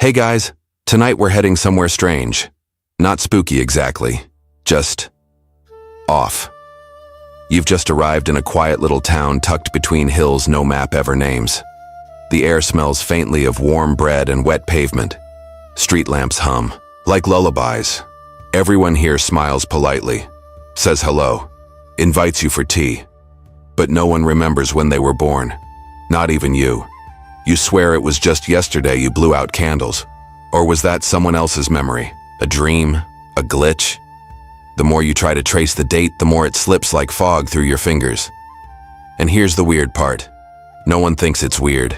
Hey guys, tonight we're heading somewhere strange. Not spooky exactly, just off. You've just arrived in a quiet little town tucked between hills no map ever names. The air smells faintly of warm bread and wet pavement. Street lamps hum, like lullabies. Everyone here smiles politely, says hello, invites you for tea. But no one remembers when they were born. Not even you. You swear it was just yesterday you blew out candles. Or was that someone else's memory? A dream? A glitch? The more you try to trace the date, the more it slips like fog through your fingers. And here's the weird part. No one thinks it's weird.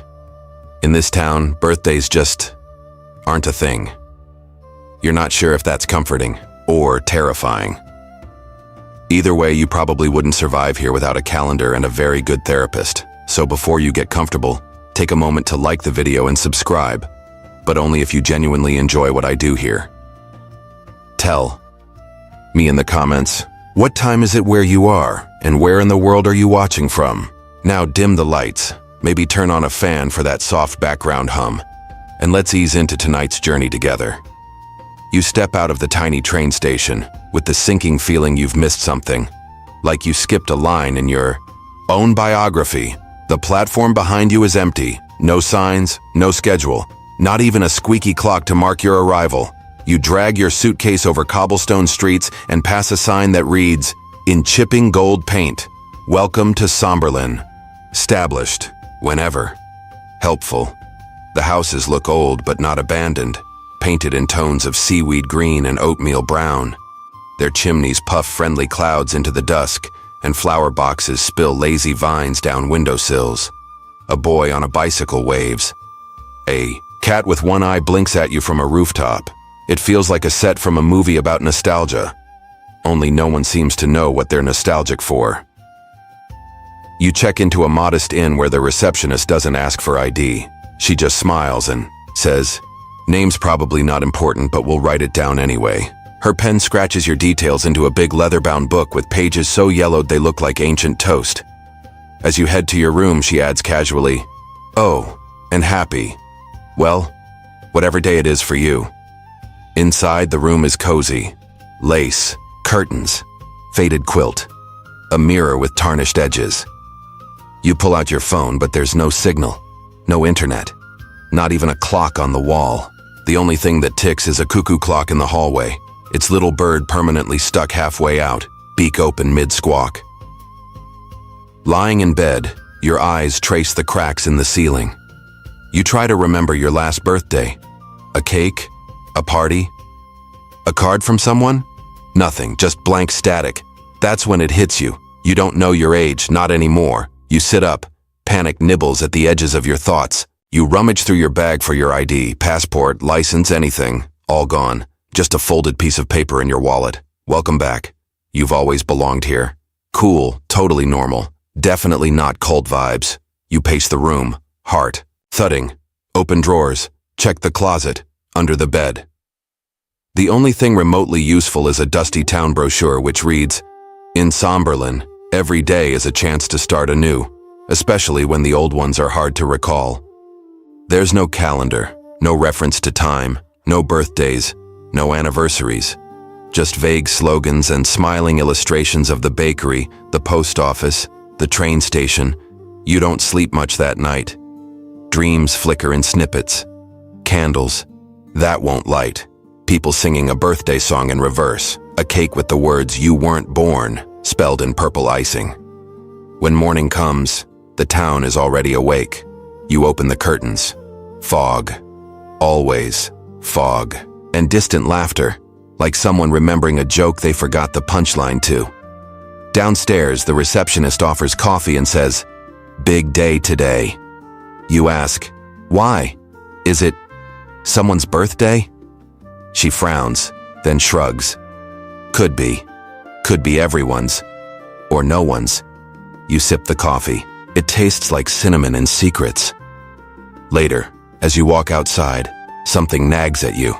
In this town, birthdays just aren't a thing. You're not sure if that's comforting or terrifying. Either way, you probably wouldn't survive here without a calendar and a very good therapist. So before you get comfortable, take a moment to like the video and subscribe, but only if you genuinely enjoy what I do here. Tell me in the comments, what time is it where you are, and where in the world are you watching from? Now dim the lights, maybe turn on a fan for that soft background hum, and let's ease into tonight's journey together. You step out of the tiny train station with the sinking feeling you've missed something, like you skipped a line in your own biography. The platform behind you is empty, no signs, no schedule, not even a squeaky clock to mark your arrival. You drag your suitcase over cobblestone streets and pass a sign that reads, in chipping gold paint, "Welcome to Somberlin." Established, whenever. Helpful. The houses look old but not abandoned, painted in tones of seaweed green and oatmeal brown. Their chimneys puff friendly clouds into the dusk, and flower boxes spill lazy vines down windowsills. A boy on a bicycle waves. A cat with one eye blinks at you from a rooftop. It feels like a set from a movie about nostalgia. Only no one seems to know what they're nostalgic for. You check into a modest inn where the receptionist doesn't ask for ID. She just smiles and says, "Name's probably not important, but we'll write it down anyway." Her pen scratches your details into a big leather-bound book with pages so yellowed they look like ancient toast. As you head to your room, she adds casually, "Oh, and happy. Well, whatever day it is for you." Inside, the room is cozy. Lace, curtains, faded quilt, a mirror with tarnished edges. You pull out your phone, but there's no signal, no internet, not even a clock on the wall. The only thing that ticks is a cuckoo clock in the hallway, its little bird permanently stuck halfway out, beak open mid-squawk. Lying in bed, your eyes trace the cracks in the ceiling. You try to remember your last birthday. A cake? A party? A card from someone? Nothing, just blank static. That's when it hits you. You don't know your age, not anymore. You sit up. Panic nibbles at the edges of your thoughts. You rummage through your bag for your ID, passport, license, anything. All gone. Just a folded piece of paper in your wallet. Welcome back. You've always belonged here. Cool, totally normal. Definitely not cult vibes. You pace the room. Heart thudding. Open drawers. Check the closet. Under the bed. The only thing remotely useful is a dusty town brochure which reads, "In Somberlin, every day is a chance to start anew, especially when the old ones are hard to recall." There's no calendar, no reference to time, no birthdays, no anniversaries. Just vague slogans and smiling illustrations of the bakery, the post office, the train station. You don't sleep much that night. Dreams flicker in snippets. Candles. That won't light. People singing a birthday song in reverse. A cake with the words "You weren't born" spelled in purple icing. When morning comes, the town is already awake. You open the curtains. Fog. Always fog. And distant laughter, like someone remembering a joke they forgot the punchline to. Downstairs, the receptionist offers coffee and says, "Big day today." You ask, "Why? Is it someone's birthday?" She frowns, then shrugs. Could be. Could be everyone's. Or no one's. You sip the coffee. It tastes like cinnamon and secrets. Later, as you walk outside, something nags at you.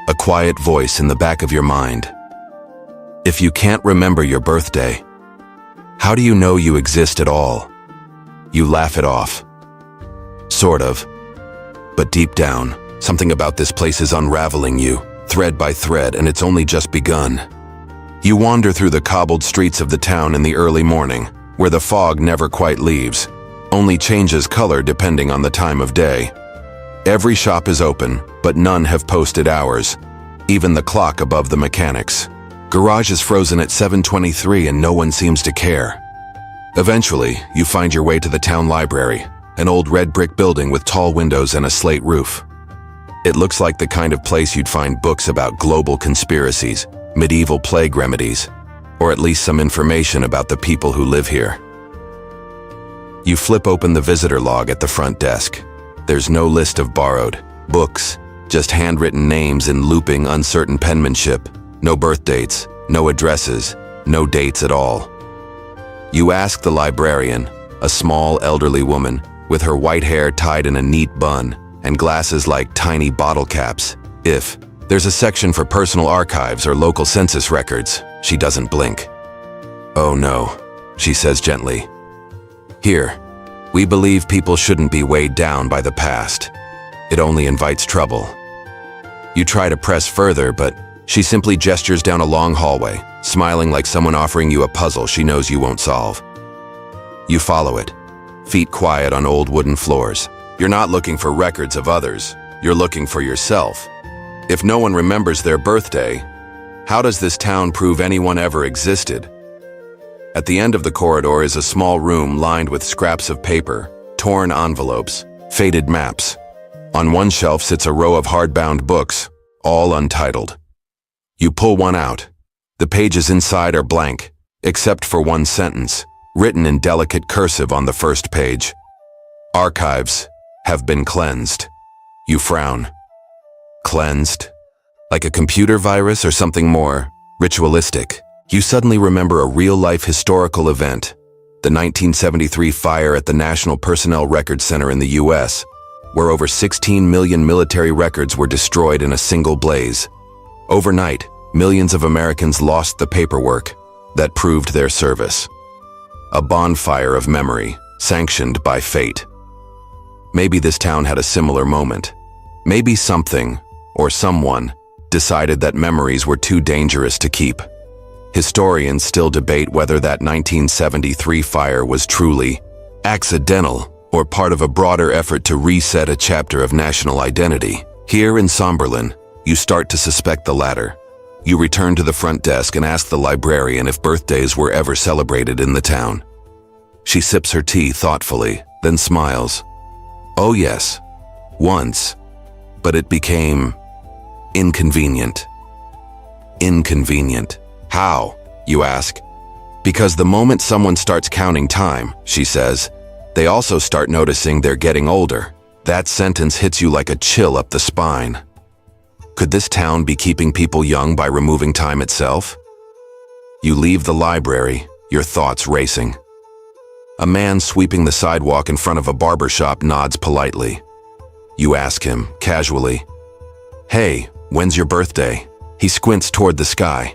A quiet voice in the back of your mind. If you can't remember your birthday, how do you know you exist at all? You laugh it off. Sort of. But deep down, Something about this place is unraveling you, thread by thread, and it's only just begun. You wander through the cobbled streets of the town in the early morning, where the fog never quite leaves, only changes color depending on the time of day. Every shop is open, but none have posted hours, even the clock above the mechanics. Garage is frozen at 7:23 and no one seems to care. Eventually, you find your way to the town library, an old red brick building with tall windows and a slate roof. It looks like the kind of place you'd find books about global conspiracies, medieval plague remedies, or at least some information about the people who live here. You flip open the visitor log at the front desk. There's no list of borrowed books, just handwritten names in looping, uncertain penmanship, no birth dates, no addresses, no dates at all. You ask the librarian, a small elderly woman with her white hair tied in a neat bun and glasses like tiny bottle caps, if there's a section for personal archives or local census records. She doesn't blink. "Oh no," she says gently. "Here, we believe people shouldn't be weighed down by the past. It only invites trouble." You try to press further, but she simply gestures down a long hallway, smiling like someone offering you a puzzle she knows you won't solve. You follow it, feet quiet on old wooden floors. You're not looking for records of others, you're looking for yourself. If no one remembers their birthday, how does this town prove anyone ever existed? At the end of the corridor is a small room lined with scraps of paper, torn envelopes, faded maps. On one shelf sits a row of hardbound books, all untitled. You pull one out. The pages inside are blank, except for one sentence, written in delicate cursive on the first page. "Archives have been cleansed." You frown. Cleansed? Like a computer virus or something more ritualistic? You suddenly remember a real-life historical event, the 1973 fire at the National Personnel Records Center in the U.S., where over 16 million military records were destroyed in a single blaze. Overnight, millions of Americans lost the paperwork that proved their service. A bonfire of memory, sanctioned by fate. Maybe this town had a similar moment. Maybe something, or someone, decided that memories were too dangerous to keep. Historians still debate whether that 1973 fire was truly accidental or part of a broader effort to reset a chapter of national identity. Here in Somberlin, you start to suspect the latter. You return to the front desk and ask the librarian if birthdays were ever celebrated in the town. She sips her tea thoughtfully, then smiles. "Oh yes, once, but it became inconvenient." Inconvenient. How? You ask. Because the moment someone starts counting time, she says, they also start noticing they're getting older. That sentence hits you like a chill up the spine. Could this town be keeping people young by removing time itself? You leave the library, your thoughts racing. A man sweeping the sidewalk in front of a barber shop nods politely. You ask him, casually, "Hey, when's your birthday?" He squints toward the sky.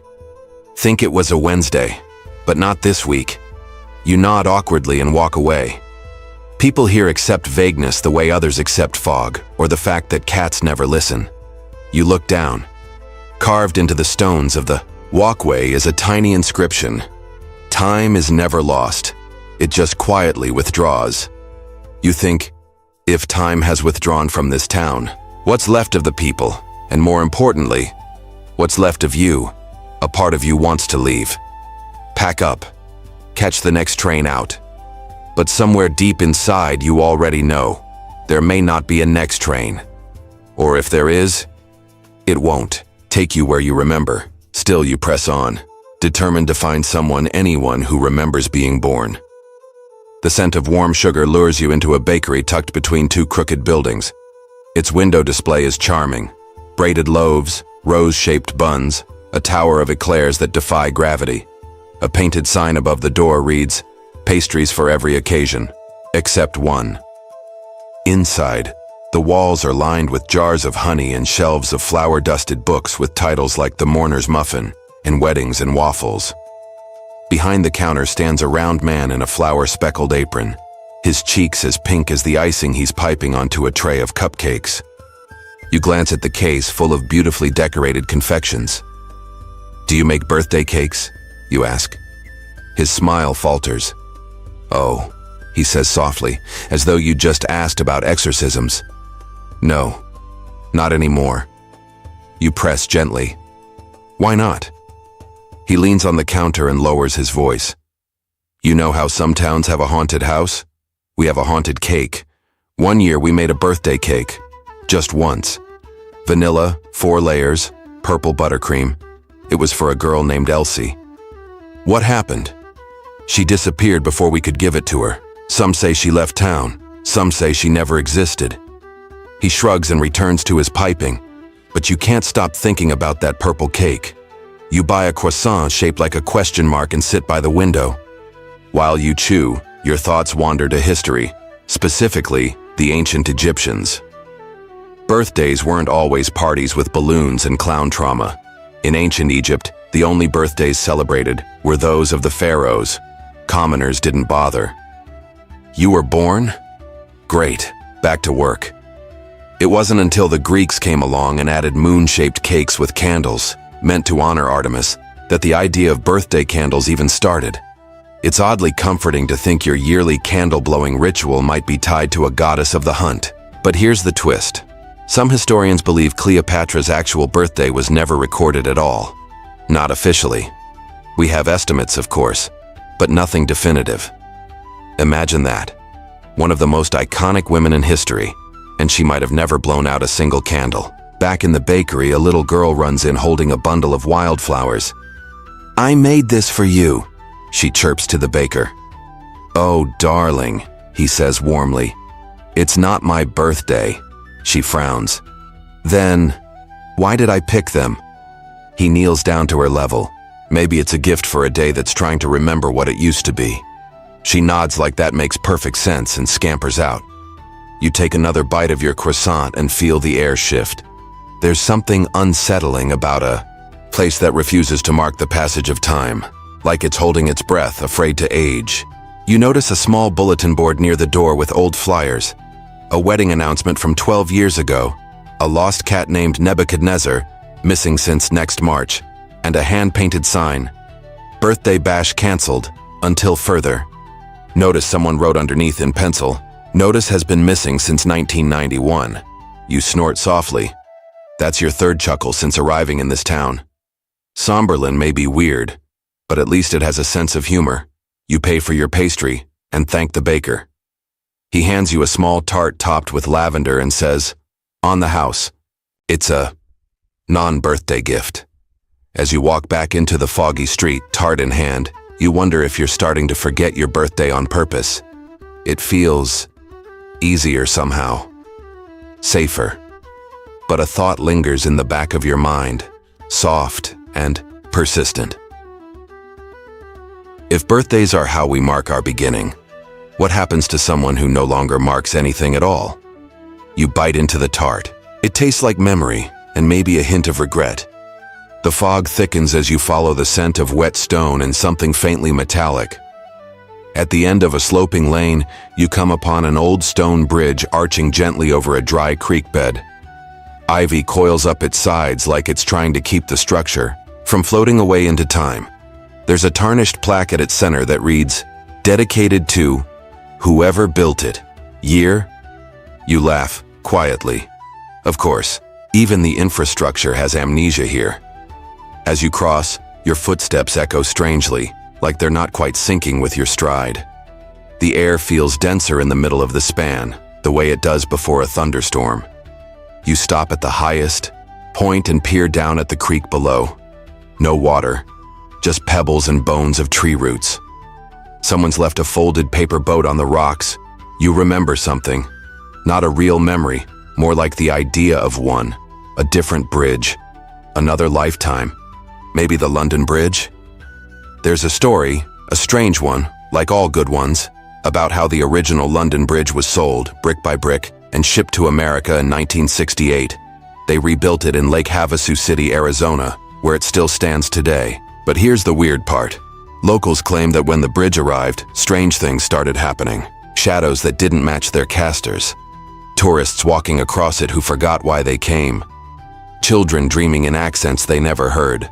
"Think it was a Wednesday, but not this week." You nod awkwardly and walk away. People here accept vagueness the way others accept fog, or the fact that cats never listen. You look down. Carved into the stones of the walkway is a tiny inscription. Time is never lost. It just quietly withdraws. You think, if time has withdrawn from this town, what's left of the people? And more importantly, what's left of you? A part of you wants to leave. Pack up. Catch the next train out. But somewhere deep inside you already know, there may not be a next train. Or if there is, it won't take you where you remember. Still you press on, determined to find anyone who remembers being born. The scent of warm sugar lures you into a bakery tucked between two crooked buildings. Its window display is charming. Braided loaves, rose-shaped buns, a tower of eclairs that defy gravity. A painted sign above the door reads, "Pastries for every occasion, except one." Inside, the walls are lined with jars of honey and shelves of flour-dusted books with titles like The Mourner's Muffin and Weddings and Waffles. Behind the counter stands a round man in a flour-speckled apron, his cheeks as pink as the icing he's piping onto a tray of cupcakes. You glance at the case full of beautifully decorated confections. "Do you make birthday cakes?" you ask. His smile falters. "Oh," he says softly, as though you just asked about exorcisms. "No, not anymore." You press gently. "Why not?" He leans on the counter and lowers his voice. "You know how some towns have a haunted house? We have a haunted cake. One year we made a birthday cake. Just once. Vanilla, 4 layers, purple buttercream. It was for a girl named Elsie. What happened? She disappeared before we could give it to her. Some say she left town. Some say she never existed." He shrugs and returns to his piping. But you can't stop thinking about that purple cake. You buy a croissant shaped like a question mark and sit by the window. While you chew, your thoughts wander to history, specifically the ancient Egyptians. Birthdays weren't always parties with balloons and clown trauma. In ancient Egypt, the only birthdays celebrated were those of the pharaohs. Commoners didn't bother. You were born? Great, back to work. It wasn't until the Greeks came along and added moon-shaped cakes with candles, meant to honor Artemis, that the idea of birthday candles even started. It's oddly comforting to think your yearly candle-blowing ritual might be tied to a goddess of the hunt. But here's the twist. Some historians believe Cleopatra's actual birthday was never recorded at all. Not officially. We have estimates, of course, but nothing definitive. Imagine that. One of the most iconic women in history, and she might have never blown out a single candle. Back in the bakery, a little girl runs in holding a bundle of wildflowers. "I made this for you," she chirps to the baker. "Oh, darling," he says warmly. "It's not my birthday." She frowns. "Then, why did I pick them?" He kneels down to her level. Maybe it's a gift for a day that's trying to remember what it used to be. She nods like that makes perfect sense and scampers out. You take another bite of your croissant and feel the air shift. There's something unsettling about a place that refuses to mark the passage of time, like it's holding its breath, afraid to age. You notice a small bulletin board near the door with old flyers. A wedding announcement from 12 years ago, a lost cat named Nebuchadnezzar, missing since next March, and a hand-painted sign, "Birthday bash canceled, until further." Notice someone wrote underneath in pencil, "Notice has been missing since 1991. You snort softly. That's your third chuckle since arriving in this town. Somberlin may be weird, but at least it has a sense of humor. You pay for your pastry and thank the baker. He hands you a small tart topped with lavender and says, "On the house." It's a non-birthday gift. As you walk back into the foggy street, tart in hand, you wonder if you're starting to forget your birthday on purpose. It feels easier somehow, safer. But a thought lingers in the back of your mind, soft and persistent. If birthdays are how we mark our beginning, what happens to someone who no longer marks anything at all? You bite into the tart. It tastes like memory and maybe a hint of regret. The fog thickens as you follow the scent of wet stone and something faintly metallic. At the end of a sloping lane, you come upon an old stone bridge arching gently over a dry creek bed. Ivy coils up its sides like it's trying to keep the structure from floating away into time. There's a tarnished plaque at its center that reads, "Dedicated to whoever built it. Year?" You laugh, quietly. Of course, even the infrastructure has amnesia here. As you cross, your footsteps echo strangely, like they're not quite syncing with your stride. The air feels denser in the middle of the span, the way it does before a thunderstorm. You stop at the highest point and peer down at the creek below. No water, just pebbles and bones of tree roots. Someone's left a folded paper boat on the rocks. You remember something. Not a real memory, more like the idea of one. A different bridge. Another lifetime. Maybe the London Bridge? There's a story, a strange one, like all good ones, about how the original London Bridge was sold, brick by brick, and shipped to America in 1968. They rebuilt it in Lake Havasu City, Arizona, where it still stands today. But here's the weird part. Locals claim that when the bridge arrived, strange things started happening. Shadows that didn't match their casters. Tourists walking across it who forgot why they came. Children dreaming in accents they never heard.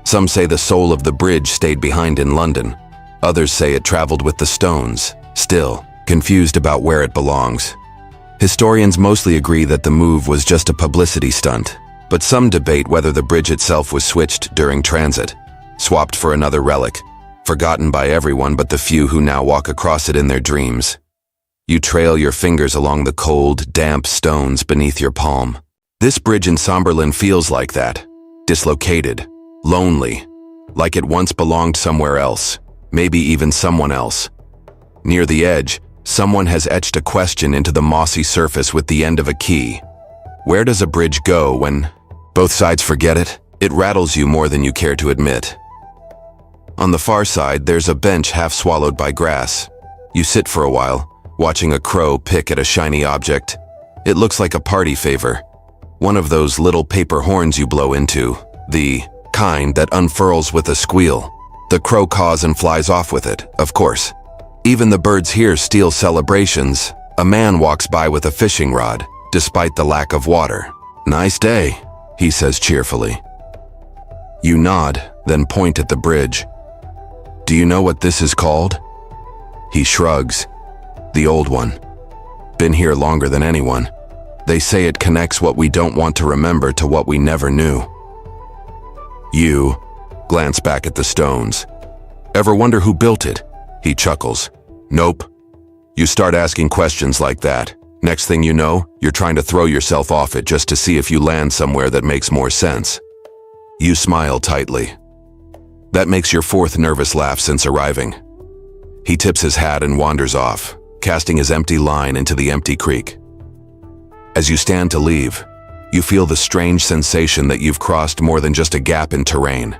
Some say the soul of the bridge stayed behind in London. Others say it traveled with the stones, still confused about where it belongs. Historians mostly agree that the move was just a publicity stunt, but some debate whether the bridge itself was switched during transit, swapped for another relic, forgotten by everyone but the few who now walk across it in their dreams. You trail your fingers along the cold, damp stones beneath your palm. This bridge in Somberlin feels like that, dislocated, lonely, like it once belonged somewhere else, maybe even someone else. Near the edge, someone has etched a question into the mossy surface with the end of a key. Where does a bridge go when both sides forget it? It rattles you more than you care to admit. On the far side, there's a bench half swallowed by grass. You sit for a while, watching a crow pick at a shiny object. It looks like a party favor. One of those little paper horns you blow into, the kind that unfurls with a squeal. The crow caws and flies off with it, of course. Even the birds here steal celebrations. A man walks by with a fishing rod, despite the lack of water. "Nice day," he says cheerfully. You nod, then point at the bridge. "Do you know what this is called?" He shrugs. "The old one. Been here longer than anyone. They say it connects what we don't want to remember to what we never knew." You glance back at the stones. "Ever wonder who built it?" He chuckles. "Nope." You start asking questions like that. Next thing you know, you're trying to throw yourself off it just to see if you land somewhere that makes more sense. You smile tightly. That makes your fourth nervous laugh since arriving. He tips his hat and wanders off, casting his empty line into the empty creek. As you stand to leave, you feel the strange sensation that you've crossed more than just a gap in terrain.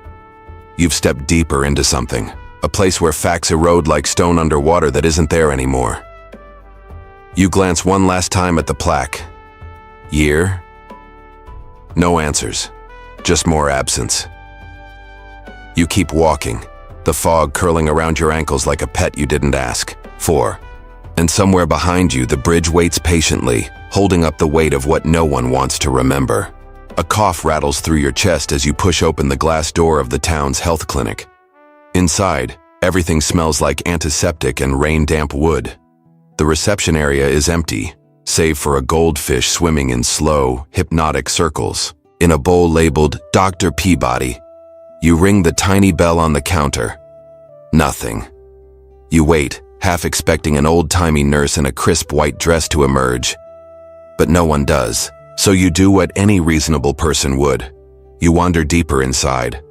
You've stepped deeper into something, a place where facts erode like stone underwater that isn't there anymore. You glance one last time at the plaque. Year? No answers, just more absence. You keep walking, the fog curling around your ankles like a pet you didn't ask for. And somewhere behind you, the bridge waits patiently, holding up the weight of what no one wants to remember. A cough rattles through your chest as you push open the glass door of the town's health clinic. Inside, everything smells like antiseptic and rain-damp wood. The reception area is empty, save for a goldfish swimming in slow, hypnotic circles. In a bowl labeled Dr. Peabody, you ring the tiny bell on the counter. Nothing. You wait, half expecting an old-timey nurse in a crisp white dress to emerge. But no one does, so you do what any reasonable person would. You wander deeper inside.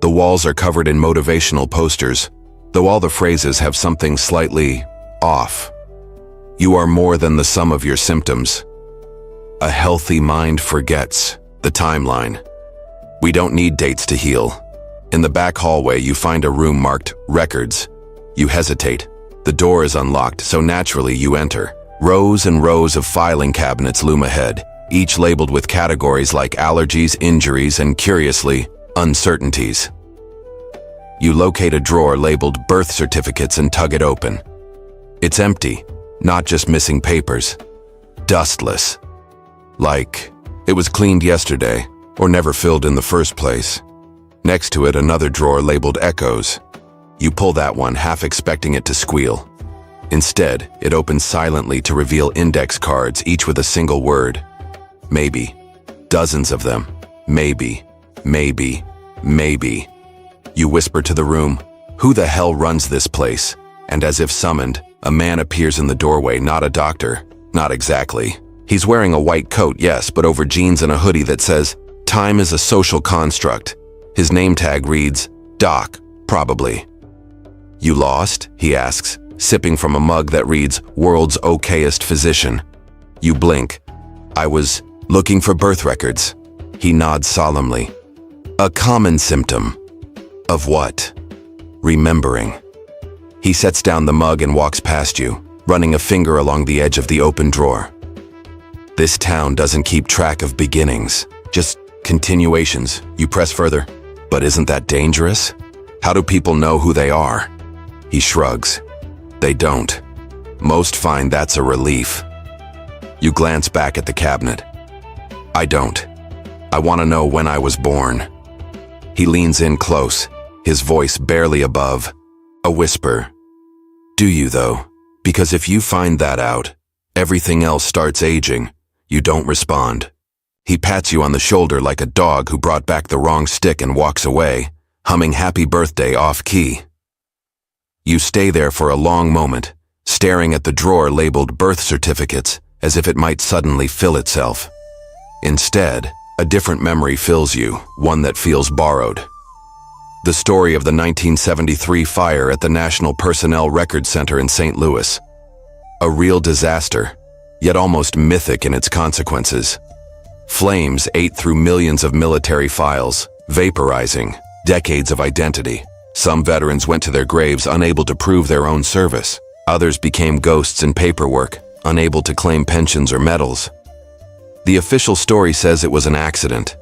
The walls are covered in motivational posters, though all the phrases have something slightly off. You are more than the sum of your symptoms. A healthy mind forgets the timeline. We don't need dates to heal. In the back hallway, you find a room marked Records. You hesitate. The door is unlocked, so naturally you enter. Rows and rows of filing cabinets loom ahead, each labeled with categories like allergies, injuries, and curiously, uncertainties. You locate a drawer labeled birth certificates and tug it open. It's empty, not just missing papers. Dustless. Like it was cleaned yesterday, or never filled in the first place. Next to it, another drawer labeled Echoes. You pull that one, half expecting it to squeal. Instead, it opens silently to reveal index cards, each with a single word. Maybe. Dozens of them. Maybe. Maybe. Maybe. You whisper to the room, "Who the hell runs this place?" And as if summoned, a man appears in the doorway, not a doctor. Not exactly. He's wearing a white coat, yes, but over jeans and a hoodie that says, "Time is a social construct." His name tag reads, "Doc, probably." "You lost?" he asks, sipping from a mug that reads, "World's okayest physician." You blink. "I was looking for birth records." He nods solemnly. "A common symptom." "Of what?" "Remembering." He sets down the mug and walks past you, running a finger along the edge of the open drawer. This town doesn't keep track of beginnings, just continuations. You press further. "But isn't that dangerous? How do people know who they are?" He shrugs. "They don't. Most find that's a relief." You glance back at the cabinet. I don't. I want to know when I was born. He leans in close, his voice barely above. A whisper. Do you, though? Because if you find that out, everything else starts aging. You don't respond. He pats you on the shoulder like a dog who brought back the wrong stick and walks away, humming happy birthday off-key. You stay there for a long moment, staring at the drawer labeled birth certificates, as if it might suddenly fill itself. Instead, a different memory fills you, one that feels borrowed. The story of the 1973 fire at the National Personnel Record Center in St. Louis. A real disaster, yet almost mythic in its consequences. Flames ate through millions of military files, vaporizing decades of identity. Some veterans went to their graves unable to prove their own service. Others became ghosts in paperwork, unable to claim pensions or medals. The official story says it was an accident,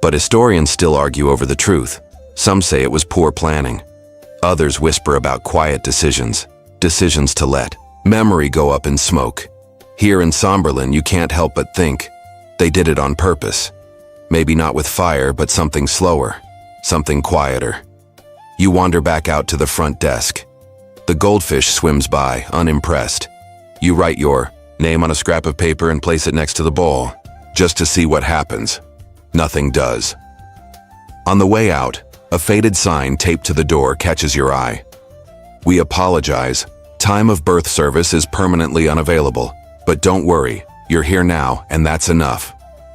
but historians still argue over the truth. Some say it was poor planning. Others whisper about quiet decisions to let memory go up in smoke. Here in Somberlin, you can't help but think they did it on purpose. Maybe not with fire, but something slower, something quieter. You wander back out to the front desk. The goldfish swims by, unimpressed. You write your name on a scrap of paper and place it next to the bowl, just to see what happens. Nothing does. On the way out, a faded sign taped to the door catches your eye. We apologize. Time of birth service is permanently unavailable. But don't worry, you're here now, and that's enough.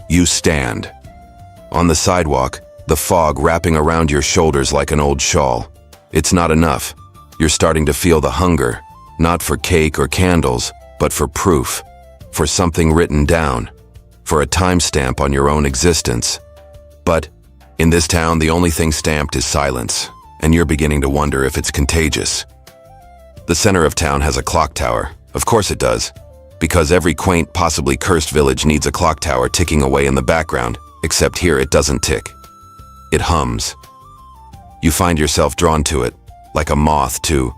You stand. On the sidewalk, the fog wrapping around your shoulders like an old shawl. It's not enough. You're starting to feel the hunger, not for cake or candles, but for proof, for something written down, for a timestamp on your own existence. But in this town, the only thing stamped is silence, and you're beginning to wonder if it's contagious. The center of town has a clock tower. Of course it does, because every quaint, possibly cursed village needs a clock tower ticking away in the background, except here it doesn't tick. It hums. You find yourself drawn to it, like a moth to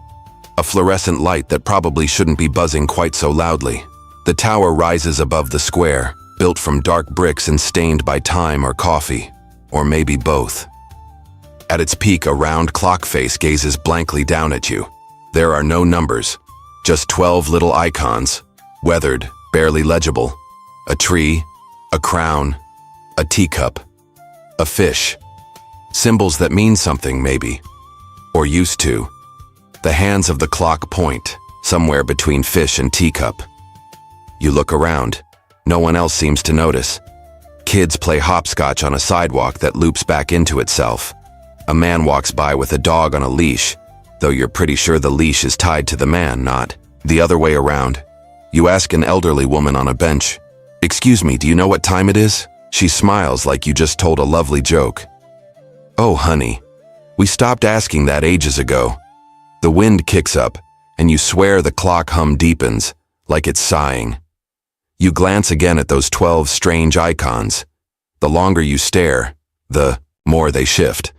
a fluorescent light that probably shouldn't be buzzing quite so loudly. The tower rises above the square, built from dark bricks and stained by time or coffee, or maybe both. At its peak, a round clock face gazes blankly down at you. There are no numbers, just 12 little icons, weathered, barely legible. A tree, a crown, a teacup, a fish. Symbols that mean something, maybe, or used to. The hands of the clock point, somewhere between fish and teacup. You look around. No one else seems to notice. Kids play hopscotch on a sidewalk that loops back into itself. A man walks by with a dog on a leash, though you're pretty sure the leash is tied to the man, not the other way around. You ask an elderly woman on a bench, "Excuse me, do you know what time it is?" She smiles like you just told a lovely joke. "Oh, honey, we stopped asking that ages ago." The wind kicks up, and you swear the clock hum deepens, like it's sighing. You glance again at those 12 strange icons. The longer you stare, the more they shift.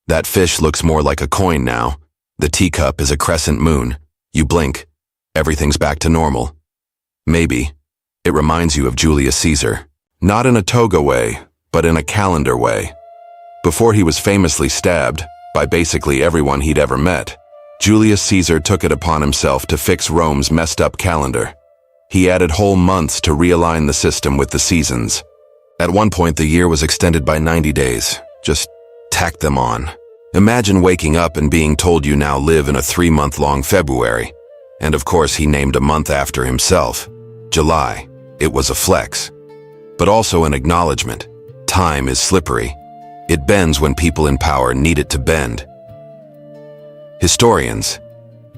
That fish looks more like a coin now. The teacup is a crescent moon. You blink. Everything's back to normal. Maybe it reminds you of Julius Caesar. Not in a toga way, but in a calendar way. Before he was famously stabbed, by basically everyone he'd ever met, Julius Caesar took it upon himself to fix Rome's messed up calendar. He added whole months to realign the system with the seasons. At one point, the year was extended by 90 days. Just tack them on. Imagine waking up and being told you now live in a 3-month-long February. And of course, he named a month after himself. July. It was a flex. But also an acknowledgement. Time is slippery. It bends when people in power need it to bend. Historians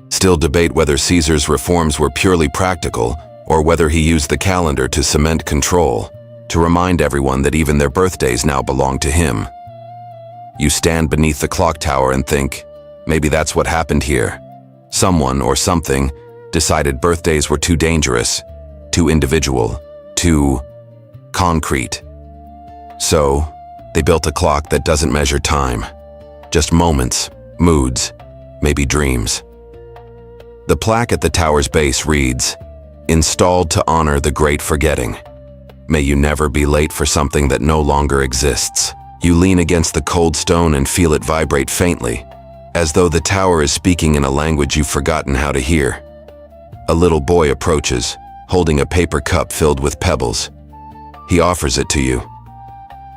still debate whether Caesar's reforms were purely practical or whether he used the calendar to cement control, to remind everyone that even their birthdays now belong to him. You stand beneath the clock tower and think, maybe that's what happened here. Someone or something decided birthdays were too dangerous, too individual, too concrete. So, they built a clock that doesn't measure time, just moments, moods, maybe dreams. The plaque at the tower's base reads, Installed to honor the great forgetting. May you never be late for something that no longer exists. You lean against the cold stone and feel it vibrate faintly, as though the tower is speaking in a language you've forgotten how to hear. A little boy approaches, holding a paper cup filled with pebbles. He offers it to you.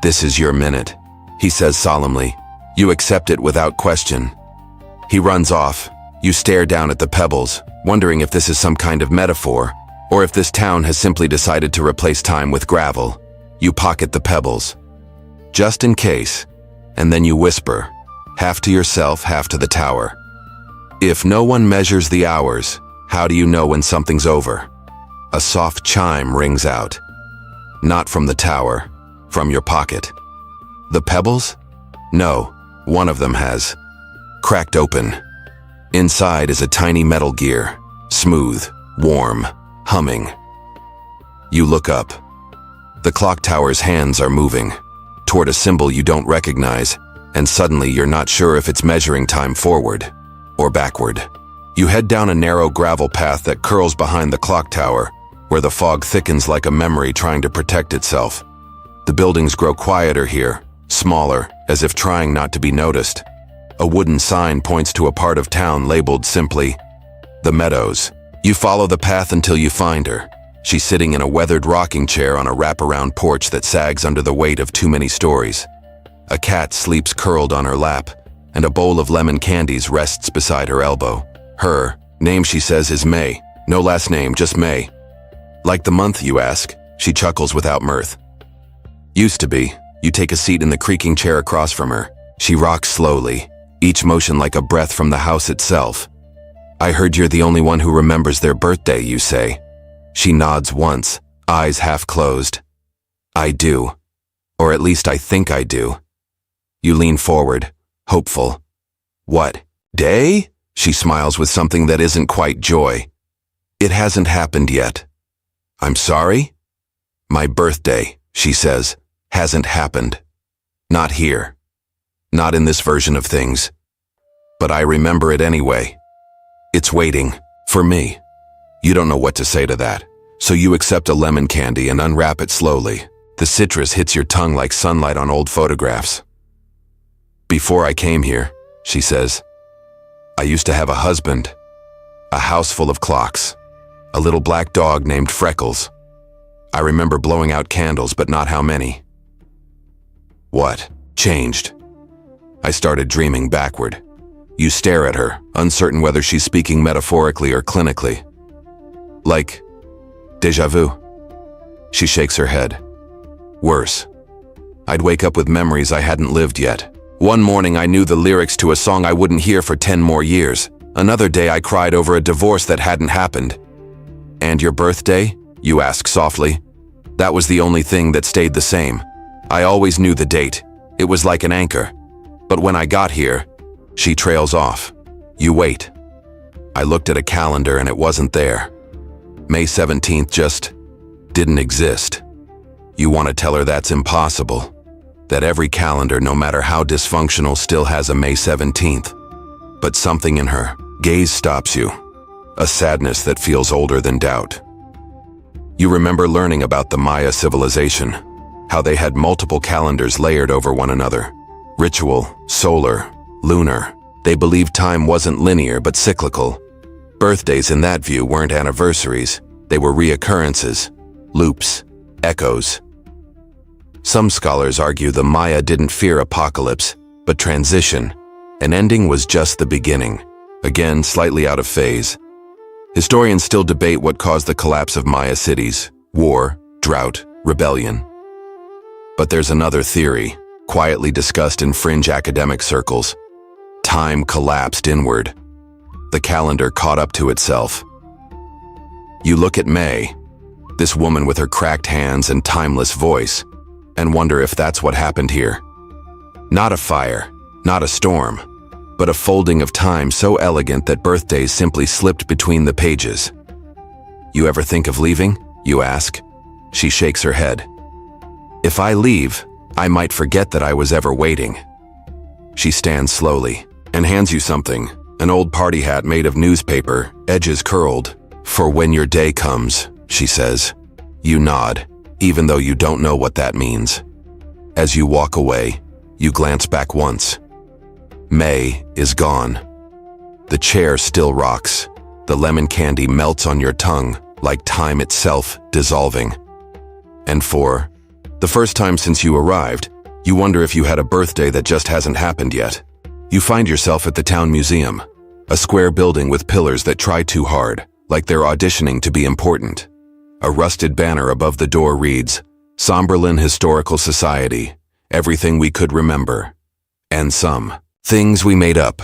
"This is your minute," he says solemnly. You accept it without question. He runs off. You stare down at the pebbles, wondering if this is some kind of metaphor, or if this town has simply decided to replace time with gravel. You pocket the pebbles, just in case, and then you whisper, half to yourself, half to the tower. If no one measures the hours, how do you know when something's over? A soft chime rings out. Not from the tower, from your pocket. The pebbles? No, one of them has cracked open. Inside is a tiny metal gear, smooth, warm, humming. You look up. The clock tower's hands are moving toward a symbol you don't recognize, and suddenly you're not sure if it's measuring time forward or backward. You head down a narrow gravel path that curls behind the clock tower, where the fog thickens like a memory trying to protect itself. The buildings grow quieter here, smaller, as if trying not to be noticed. A wooden sign points to a part of town labeled simply, The Meadows. You follow the path until you find her. She's sitting in a weathered rocking chair on a wraparound porch that sags under the weight of too many stories. A cat sleeps curled on her lap, and a bowl of lemon candies rests beside her elbow. Her name, she says, is May. No last name, just May. Like the month, you ask. She chuckles without mirth. Used to be. You take a seat in the creaking chair across from her. She rocks slowly, each motion like a breath from the house itself. I heard you're the only one who remembers their birthday, you say. She nods once, eyes half closed. I do. Or at least I think I do. You lean forward, hopeful. What day? She smiles with something that isn't quite joy. It hasn't happened yet. I'm sorry? My birthday, she says, hasn't happened. Not here. Not in this version of things. But I remember it anyway. It's waiting for me. You don't know what to say to that, so you accept a lemon candy and unwrap it slowly. The citrus hits your tongue like sunlight on old photographs. Before I came here, she says, I used to have a husband, a house full of clocks, a little black dog named Freckles. I remember blowing out candles, but not how many. What changed? I started dreaming backward. You stare at her, uncertain whether she's speaking metaphorically or clinically. Like, déjà vu. She shakes her head. Worse. I'd wake up with memories I hadn't lived yet. One morning I knew the lyrics to a song I wouldn't hear for 10 more years. Another day I cried over a divorce that hadn't happened. And your birthday? You ask softly. That was the only thing that stayed the same. I always knew the date. It was like an anchor. But when I got here, she trails off. You wait. I looked at a calendar and it wasn't there. May 17th just didn't exist. You want to tell her that's impossible. That every calendar, no matter how dysfunctional, still has a May 17th. But something in her gaze stops you. A sadness that feels older than doubt. You remember learning about the Maya civilization, how they had multiple calendars layered over one another. Ritual, solar, lunar. They believed time wasn't linear but cyclical. Birthdays in that view weren't anniversaries. They were reoccurrences, loops, echoes. Some scholars argue the Maya didn't fear apocalypse, but transition. An ending was just the beginning. Again, slightly out of phase. Historians still debate what caused the collapse of Maya cities: war, drought, rebellion. But there's another theory, quietly discussed in fringe academic circles. Time collapsed inward. The calendar caught up to itself. You look at May, this woman with her cracked hands and timeless voice, and wonder if that's what happened here. Not a fire, not a storm, but a folding of time so elegant that birthdays simply slipped between the pages. You ever think of leaving? You ask. She shakes her head. If I leave, I might forget that I was ever waiting. She stands slowly and hands you something, an old party hat made of newspaper, edges curled, For when your day comes, she says. You nod, even though you don't know what that means. As you walk away, you glance back once. May is gone. The chair still rocks. The lemon candy melts on your tongue, like time itself dissolving. And for the first time since you arrived, you wonder if you had a birthday that just hasn't happened yet. You find yourself at the town museum, a square building with pillars that try too hard, like they're auditioning to be important. A rusted banner above the door reads, Somberlin Historical Society, everything we could remember. And some things we made up.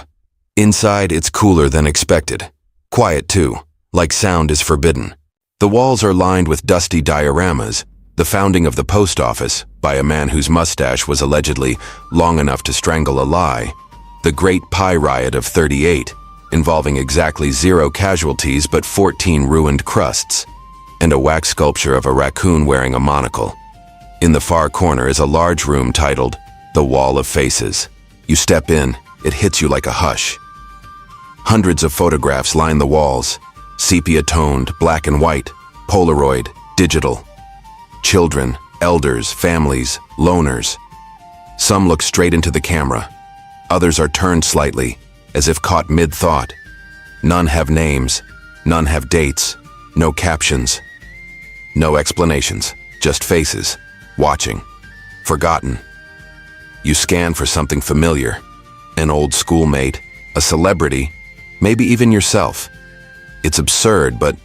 Inside, it's cooler than expected. Quiet too, like sound is forbidden. The walls are lined with dusty dioramas, the founding of the post office by a man whose mustache was allegedly long enough to strangle a lie, the Great Pie Riot of '38, involving exactly 0 casualties but 14 ruined crusts, and a wax sculpture of a raccoon wearing a monocle. In the far corner is a large room titled The Wall of Faces. You step in, it hits you like a hush. Hundreds of photographs line the walls, sepia-toned, black and white, Polaroid, digital. Children, elders, families, loners. Some look straight into the camera. Others are turned slightly, as if caught mid-thought. None have names, none have dates, no captions. No explanations, just faces, watching, forgotten. You scan for something familiar, an old schoolmate, a celebrity, maybe even yourself. It's absurd, but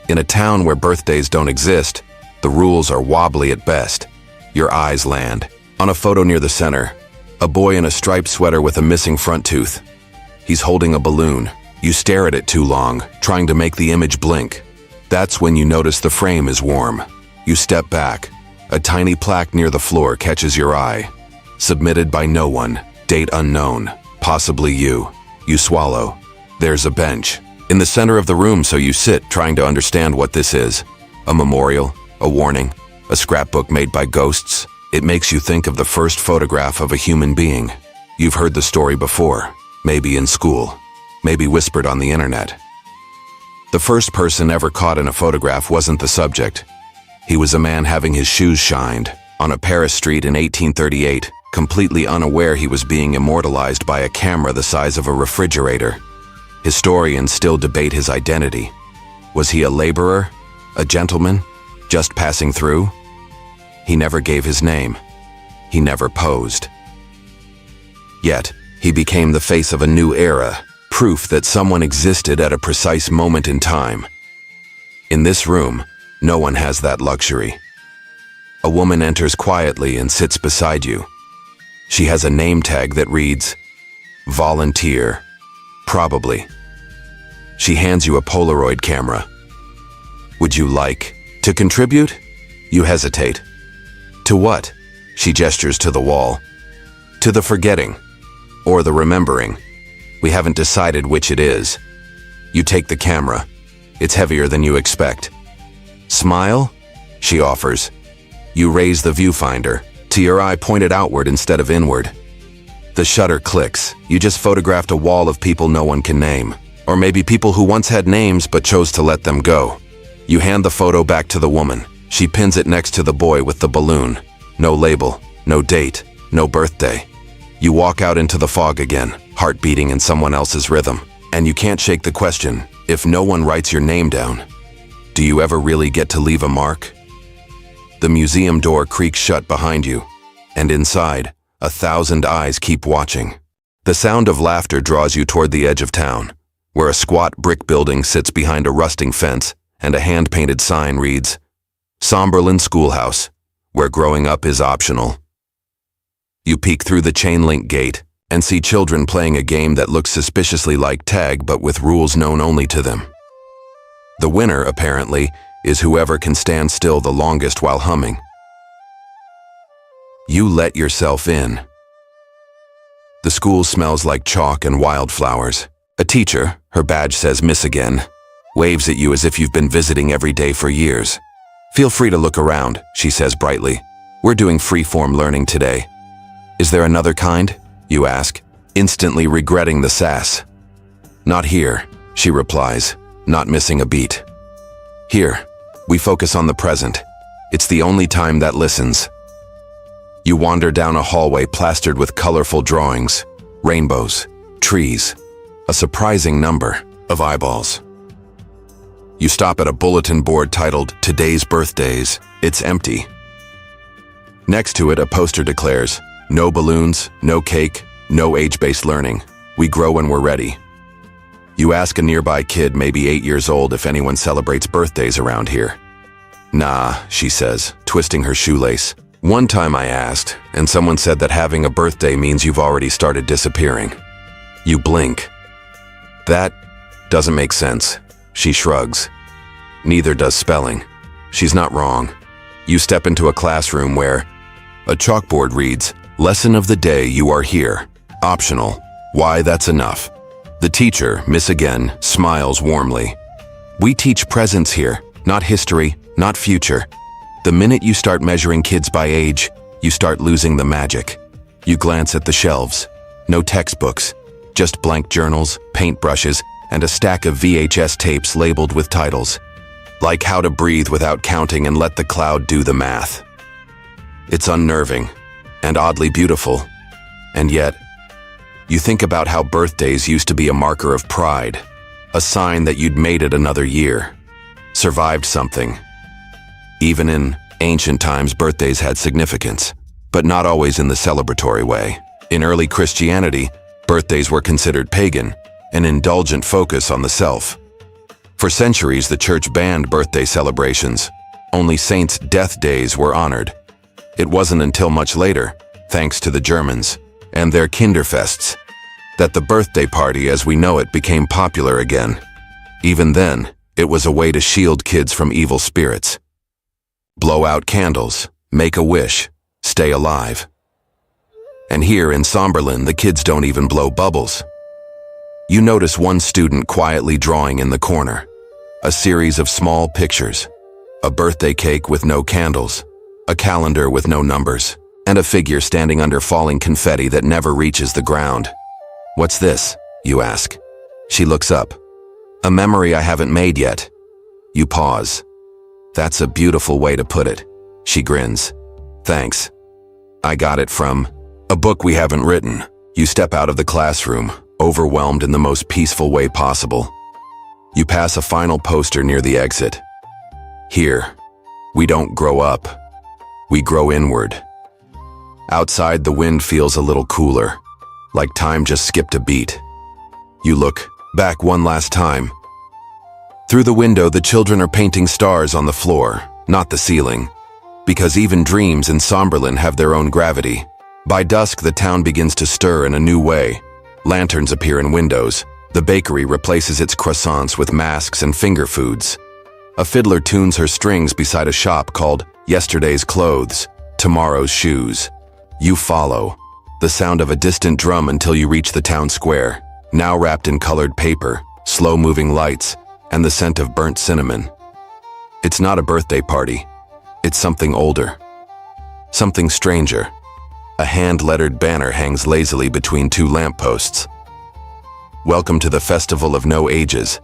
in a town where birthdays don't exist, the rules are wobbly at best. Your eyes land on a photo near the center, a boy in a striped sweater with a missing front tooth. He's holding a balloon. You stare at it too long, trying to make the image blink. That's when you notice the frame is warm. You step back. A tiny plaque near the floor catches your eye. Submitted by no one, date unknown, possibly you. You swallow. There's a bench in the center of the room, so you sit, trying to understand what this is. A memorial, a warning, a scrapbook made by ghosts. It makes you think of the first photograph of a human being. You've heard the story before, maybe in school, maybe whispered on the internet. The first person ever caught in a photograph wasn't the subject. He was a man having his shoes shined on a Paris street in 1838, completely unaware he was being immortalized by a camera the size of a refrigerator. Historians still debate his identity. Was he a laborer? A gentleman? Just passing through? He never gave his name. He never posed. Yet, he became the face of a new era, proof that someone existed at a precise moment in time. In this room, no one has that luxury. A woman enters quietly and sits beside you. She has a name tag that reads, Volunteer. Probably. She hands you a Polaroid camera. Would you like to contribute? You hesitate. To what? She gestures to the wall. To the forgetting. Or the remembering. We haven't decided which it is. You take the camera. It's heavier than you expect. Smile? She offers. You raise the viewfinder, to your eye pointed outward instead of inward. The shutter clicks. You just photographed a wall of people no one can name. Or maybe people who once had names but chose to let them go. You hand the photo back to the woman. She pins it next to the boy with the balloon. No label, no date, no birthday. You walk out into the fog again, heart beating in someone else's rhythm. And you can't shake the question, if no one writes your name down, do you ever really get to leave a mark? The museum door creaks shut behind you, and inside, 1,000 eyes keep watching. The sound of laughter draws you toward the edge of town, where a squat brick building sits behind a rusting fence and a hand-painted sign reads, Somberlin Schoolhouse, where growing up is optional. You peek through the chain-link gate and see children playing a game that looks suspiciously like tag but with rules known only to them. The winner, apparently, is whoever can stand still the longest while humming. You let yourself in. The school smells like chalk and wildflowers. A teacher, her badge says Miss Again, waves at you as if you've been visiting every day for years. Feel free to look around, she says brightly. We're doing free-form learning today. Is there another kind? You ask, instantly regretting the sass. Not here, she replies, not missing a beat. Here, we focus on the present. It's the only time that listens. You wander down a hallway plastered with colorful drawings, rainbows, trees, a surprising number of eyeballs. You stop at a bulletin board titled "Today's Birthdays." It's empty. Next to it, a poster declares, "No balloons, no cake, no age-based learning. We grow when we're ready." You ask a nearby kid, maybe 8 years old, if anyone celebrates birthdays around here. "Nah," she says, twisting her shoelace. "One time I asked, and someone said that having a birthday means you've already started disappearing." You blink. "That doesn't make sense." She shrugs. Neither does spelling. She's not wrong. You step into a classroom where a chalkboard reads, "Lesson of the day, you are here. Optional. Why, that's enough." The teacher, Miss Again, smiles warmly. "We teach presence here, not history, not future. The minute you start measuring kids by age, you start losing the magic." You glance at the shelves. No textbooks, just blank journals, paintbrushes, and a stack of VHS tapes labeled with titles, like How to Breathe Without Counting and Let the Cloud Do the Math. It's unnerving and oddly beautiful, and yet, you think about how birthdays used to be a marker of pride, a sign that you'd made it another year, survived something. Even in ancient times, birthdays had significance, but not always in the celebratory way. In early Christianity, birthdays were considered pagan, an indulgent focus on the self. For centuries, the church banned birthday celebrations. Only saints' death days were honored. It wasn't until much later, thanks to the Germans and their Kinderfests, that the birthday party as we know it became popular again. Even then, it was a way to shield kids from evil spirits. Blow out candles, make a wish, stay alive. And here in Somberlin, the kids don't even blow bubbles. You notice one student quietly drawing in the corner. A series of small pictures. A birthday cake with no candles. A calendar with no numbers. And a figure standing under falling confetti that never reaches the ground. "What's this?" you ask. She looks up. "A memory I haven't made yet." You pause. "That's a beautiful way to put it." She grins. "Thanks. I got it from a book we haven't written." You step out of the classroom, overwhelmed in the most peaceful way possible. You pass a final poster near the exit. "Here, we don't grow up. We grow inward." Outside, the wind feels a little cooler, like time just skipped a beat. You look back one last time. Through the window, the children are painting stars on the floor, not the ceiling, because even dreams in Somberlin have their own gravity. By dusk, the town begins to stir in a new way. Lanterns appear in windows. The bakery replaces its croissants with masks and finger foods. A fiddler tunes her strings beside a shop called Yesterday's Clothes, Tomorrow's Shoes. You follow, the sound of a distant drum until you reach the town square, now wrapped in colored paper, slow-moving lights, and the scent of burnt cinnamon. It's not a birthday party. It's something older. Something stranger. A hand-lettered banner hangs lazily between two lampposts. "Welcome to the Festival of No Ages."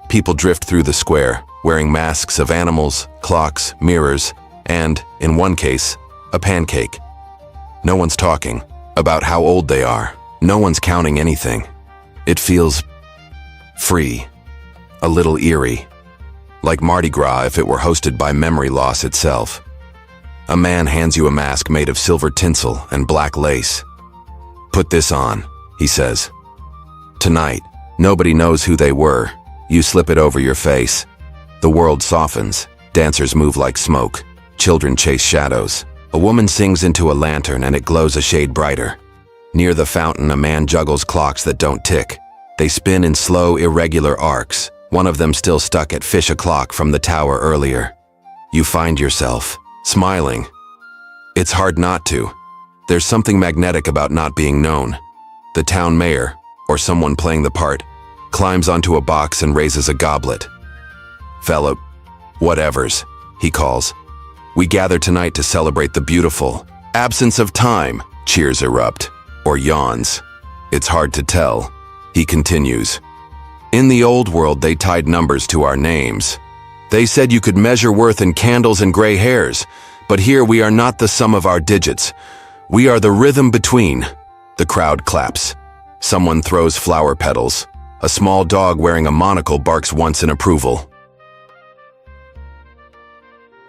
People drift through the square, wearing masks of animals, clocks, mirrors, and, in one case, a pancake. No one's talking about how old they are. No one's counting anything. It feels free, a little eerie, like Mardi Gras if it were hosted by memory loss itself. A man hands you a mask made of silver tinsel and black lace. "Put this on," he says. Tonight, nobody knows who they were. You slip it over your face. The world softens. Dancers move like smoke. Children chase shadows. A woman sings into a lantern and it glows a shade brighter. Near the fountain, a man juggles clocks that don't tick. They spin in slow, irregular arcs, one of them still stuck at fish o'clock from the tower earlier. You find yourself smiling. It's hard not to. There's something magnetic about not being known. The town mayor, or someone playing the part, climbs onto a box and raises a goblet. "Fellow whatevers," he calls. "We gather tonight to celebrate the beautiful absence of time." Cheers erupt, or yawns. It's hard to tell. He continues. "In the old world, they tied numbers to our names. They said you could measure worth in candles and gray hairs, but here we are not the sum of our digits. We are the rhythm between. The crowd claps. Someone throws flower petals. A small dog wearing a monocle barks once in approval.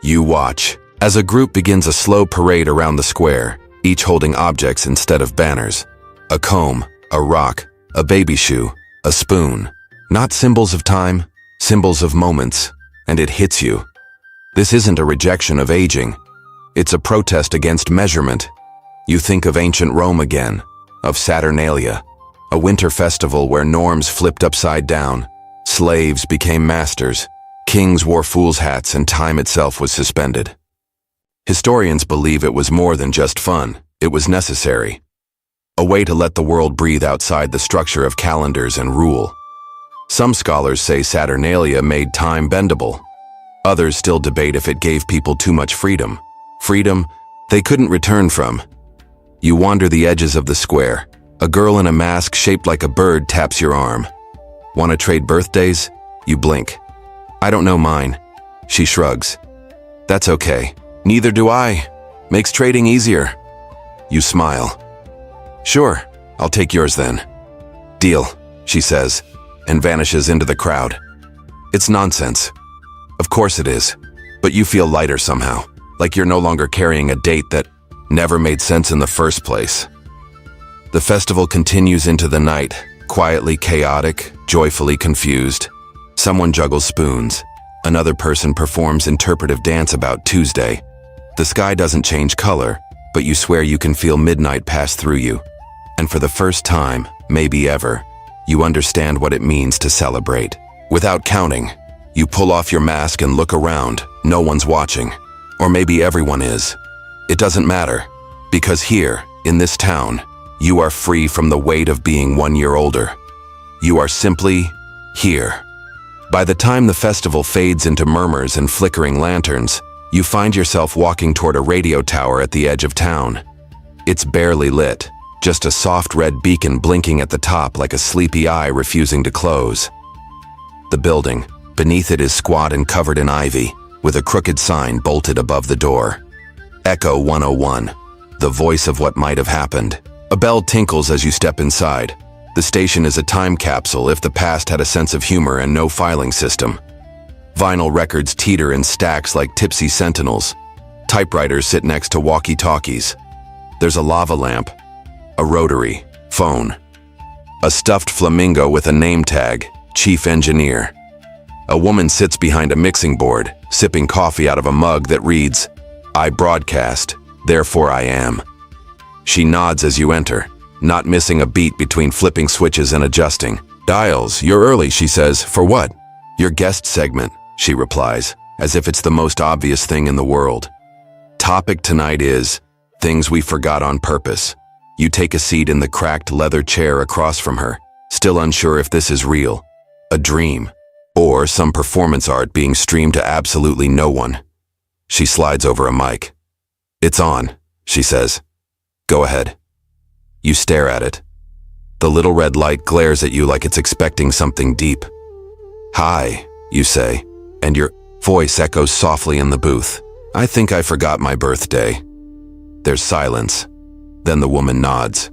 You watch as a group begins a slow parade around the square, each holding objects instead of banners. A comb, a rock, a baby shoe, a spoon. Not symbols of time, symbols of moments, and it hits you. This isn't a rejection of aging. It's a protest against measurement. You think of ancient Rome again, of Saturnalia, a winter festival where norms flipped upside down. Slaves became masters. Kings wore fool's hats and time itself was suspended. Historians believe it was more than just fun. It was necessary. A way to let the world breathe outside the structure of calendars and rule. Some scholars say Saturnalia made time bendable. Others still debate if it gave people too much freedom. Freedom they couldn't return from. You wander the edges of the square. A girl in a mask shaped like a bird taps your arm. Want to trade birthdays? You blink. I don't know mine. She shrugs. That's okay. Neither do I. Makes trading easier. You smile. Sure, I'll take yours then. Deal, she says, and vanishes into the crowd. It's nonsense. Of course it is. But you feel lighter somehow, like you're no longer carrying a date that never made sense in the first place. The festival continues into the night, quietly chaotic, joyfully confused. Someone juggles spoons. Another person performs interpretive dance about Tuesday. The sky doesn't change color, but you swear you can feel midnight pass through you. And for the first time, maybe ever, you understand what it means to celebrate. Without counting, you pull off your mask and look around. No one's watching. Or maybe everyone is. It doesn't matter, because here, in this town, you are free from the weight of being 1 year older. You are simply here. By the time the festival fades into murmurs and flickering lanterns, you find yourself walking toward a radio tower at the edge of town. It's barely lit, just a soft red beacon blinking at the top like a sleepy eye refusing to close. The building, beneath it, is squat and covered in ivy, with a crooked sign bolted above the door. Echo 101, the voice of what might have happened. A bell tinkles as you step inside. The station is a time capsule if the past had a sense of humor and no filing system. Vinyl records teeter in stacks like tipsy sentinels. Typewriters sit next to walkie-talkies. There's a lava lamp, a rotary, phone, a stuffed flamingo with a name tag, chief engineer. A woman sits behind a mixing board, sipping coffee out of a mug that reads, I broadcast, therefore I am. She nods as you enter, not missing a beat between flipping switches and adjusting. Dials, you're early, she says. For what? Your guest segment, she replies, as if it's the most obvious thing in the world. Topic tonight is things we forgot on purpose. You take a seat in the cracked leather chair across from her, still unsure if this is real, a dream, or some performance art being streamed to absolutely no one. She slides over a mic. It's on, she says. Go ahead. You stare at it. The little red light glares at you like it's expecting something deep. Hi, you say, and your voice echoes softly in the booth. I think I forgot my birthday. There's silence. Then the woman nods.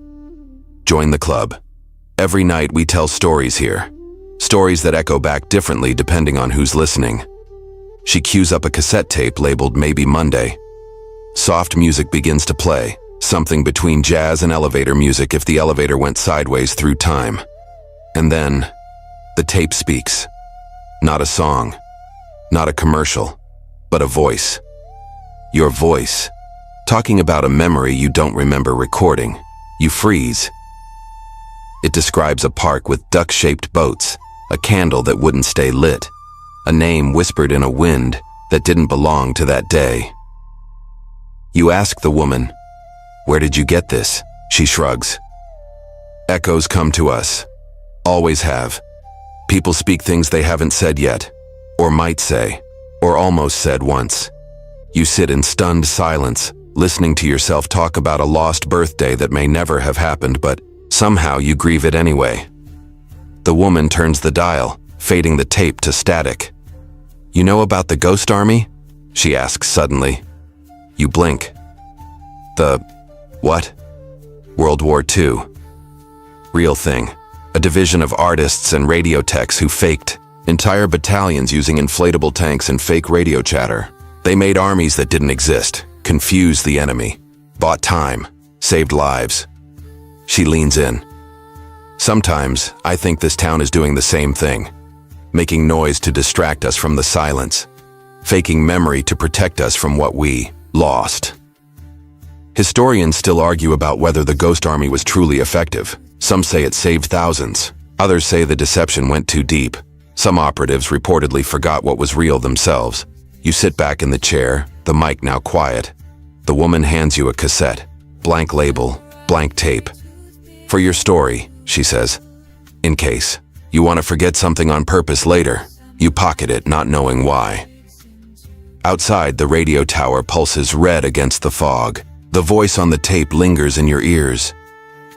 Join the club. Every night we tell stories here. Stories that echo back differently depending on who's listening. She cues up a cassette tape labeled Maybe Monday. Soft music begins to play. Something between jazz and elevator music if the elevator went sideways through time. And then, the tape speaks. Not a song, not a commercial, but a voice. Your voice, talking about a memory you don't remember recording. You freeze. It describes a park with duck-shaped boats, a candle that wouldn't stay lit, a name whispered in a wind that didn't belong to that day. You ask the woman, where did you get this? She shrugs. Echoes come to us. Always have. People speak things they haven't said yet, or might say, or almost said once. You sit in stunned silence, listening to yourself talk about a lost birthday that may never have happened, but somehow you grieve it anyway. The woman turns the dial, fading the tape to static. You know about the ghost army? She asks suddenly. You blink. The what? World War II. Real thing. A division of artists and radio techs who faked entire battalions using inflatable tanks and fake radio chatter. They made armies that didn't exist, confused the enemy, bought time, saved lives. She leans in. Sometimes, I think this town is doing the same thing, making noise to distract us from the silence, faking memory to protect us from what we lost. Historians still argue about whether the ghost army was truly effective. Some say it saved thousands. Others say the deception went too deep. Some operatives reportedly forgot what was real themselves. You sit back in the chair, the mic now quiet. The woman hands you a cassette. Blank label, blank tape. For your story, she says. In case you want to forget something on purpose later, you pocket it not knowing why. Outside, the radio tower pulses red against the fog. The voice on the tape lingers in your ears.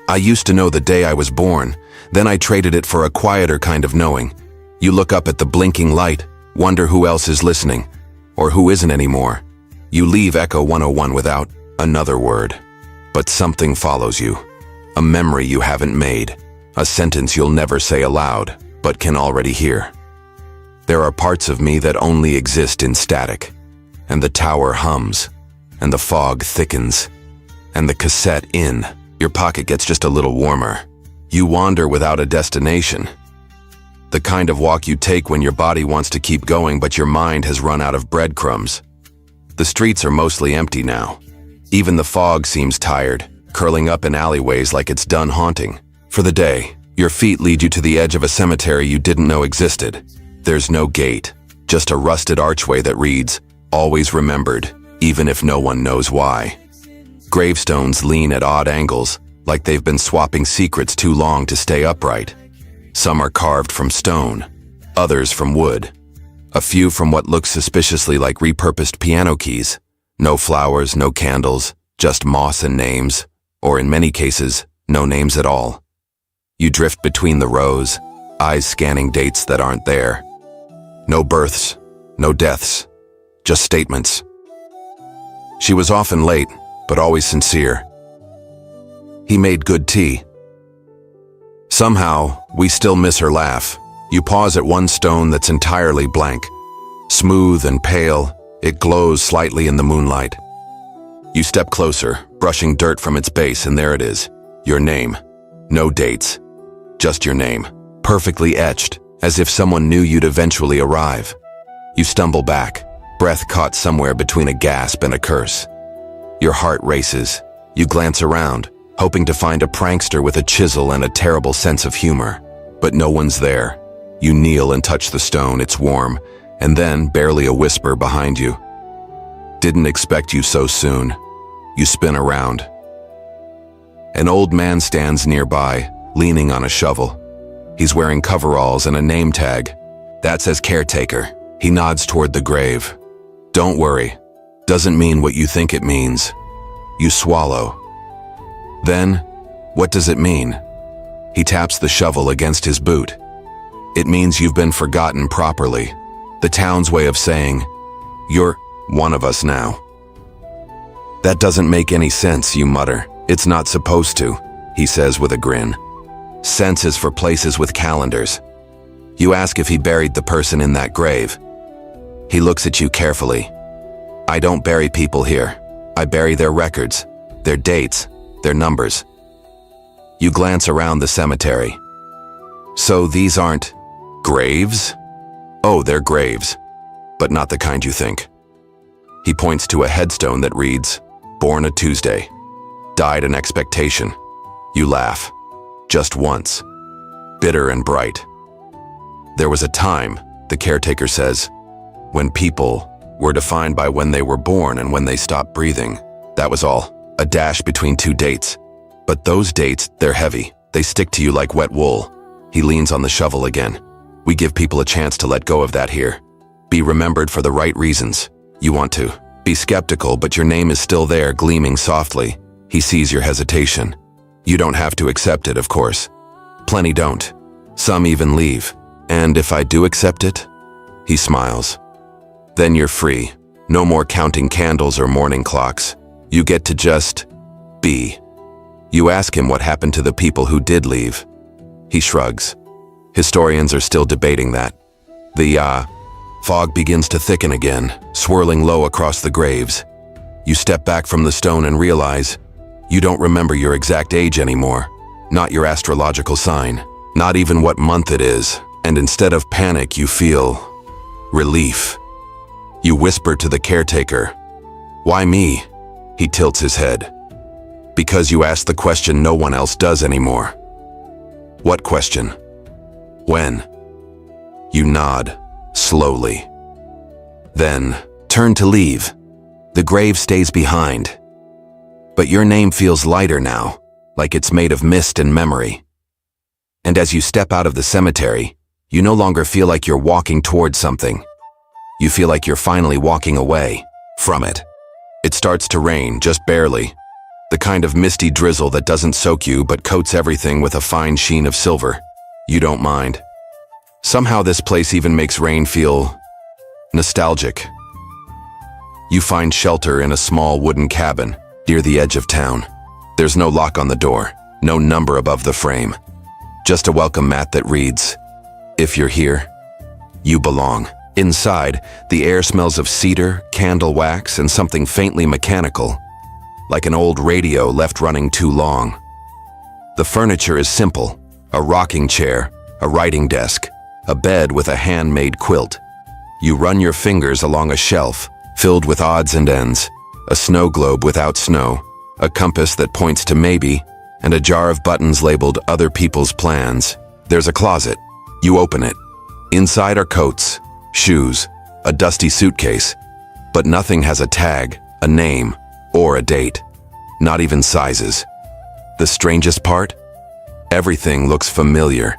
I used to know the day I was born, then I traded it for a quieter kind of knowing. You look up at the blinking light, wonder who else is listening, or who isn't anymore. You leave Echo 101 without another word. But something follows you. A memory you haven't made. A sentence you'll never say aloud, but can already hear. There are parts of me that only exist in static. And the tower hums. And the fog thickens. And the cassette in. Your pocket gets just a little warmer. You wander without a destination. The kind of walk you take when your body wants to keep going but your mind has run out of breadcrumbs. The streets are mostly empty now. Even the fog seems tired, curling up in alleyways like it's done haunting. For the day, your feet lead you to the edge of a cemetery you didn't know existed. There's no gate, just a rusted archway that reads, "Always remembered, even if no one knows why." Gravestones lean at odd angles, like they've been swapping secrets too long to stay upright. Some are carved from stone, others from wood. A few from what looks suspiciously like repurposed piano keys. No flowers, no candles, just moss and names, or in many cases, no names at all. You drift between the rows, eyes scanning dates that aren't there. No births, no deaths, just statements. She was often late, but always sincere. He made good tea. Somehow, we still miss her laugh. You pause at one stone that's entirely blank. Smooth and pale, it glows slightly in the moonlight. You step closer, brushing dirt from its base, and there it is. Your name. No dates. Just your name. Perfectly etched, as if someone knew you'd eventually arrive. You stumble back, breath caught somewhere between a gasp and a curse. Your heart races. You glance around, hoping to find a prankster with a chisel and a terrible sense of humor. But no one's there. You kneel and touch the stone, it's warm, and then barely a whisper behind you. Didn't expect you so soon. You spin around. An old man stands nearby, leaning on a shovel. He's wearing coveralls and a name tag. That says caretaker. He nods toward the grave. Don't worry. Doesn't mean what you think it means. You swallow. Then, what does it mean? He taps the shovel against his boot. It means you've been forgotten properly. The town's way of saying, you're one of us now. That doesn't make any sense, you mutter. It's not supposed to, he says with a grin. Sense is for places with calendars. You ask if he buried the person in that grave. He looks at you carefully. I don't bury people here. I bury their records, their dates, their numbers. You glance around the cemetery. So these aren't graves? Oh, they're graves, but not the kind you think. He points to a headstone that reads, Born a Tuesday, died an expectation. You laugh, just once, bitter and bright. There was a time, the caretaker says, when people were defined by when they were born and when they stopped breathing. That was all, a dash between two dates. But those dates, they're heavy. They stick to you like wet wool. He leans on the shovel again. We give people a chance to let go of that here. Be remembered for the right reasons. You want to. Be skeptical, but your name is still there, gleaming softly. He sees your hesitation. You don't have to accept it, of course. Plenty don't. Some even leave. And if I do accept it? He smiles. Then you're free. No more counting candles or morning clocks. You get to just be. You ask him what happened to the people who did leave. He shrugs. Historians are still debating that. The fog begins to thicken again, swirling low across the graves. You step back from the stone and realize you don't remember your exact age anymore, not your astrological sign, not even what month it is, and instead of panic, you feel relief. You whisper to the caretaker, "Why me?" He tilts his head. "Because you ask the question no one else does anymore." "What question?" "When?" You nod, slowly. Then, turn to leave. The grave stays behind. But your name feels lighter now, like it's made of mist and memory. And as you step out of the cemetery, you no longer feel like you're walking towards something. You feel like you're finally walking away from it. It starts to rain, just barely. The kind of misty drizzle that doesn't soak you but coats everything with a fine sheen of silver. You don't mind. Somehow this place even makes rain feel nostalgic. You find shelter in a small wooden cabin near the edge of town. There's no lock on the door, no number above the frame. Just a welcome mat that reads, "If you're here, you belong." Inside, the air smells of cedar, candle wax, and something faintly mechanical, like an old radio left running too long. The furniture is simple: a rocking chair, a writing desk, a bed with a handmade quilt. You run your fingers along a shelf filled with odds and ends, a snow globe without snow, a compass that points to maybe, and a jar of buttons labeled other people's plans. There's a closet. You open it. Inside are coats, shoes, a dusty suitcase, but nothing has a tag, a name, or a date. Not even sizes. The strangest part? Everything looks familiar.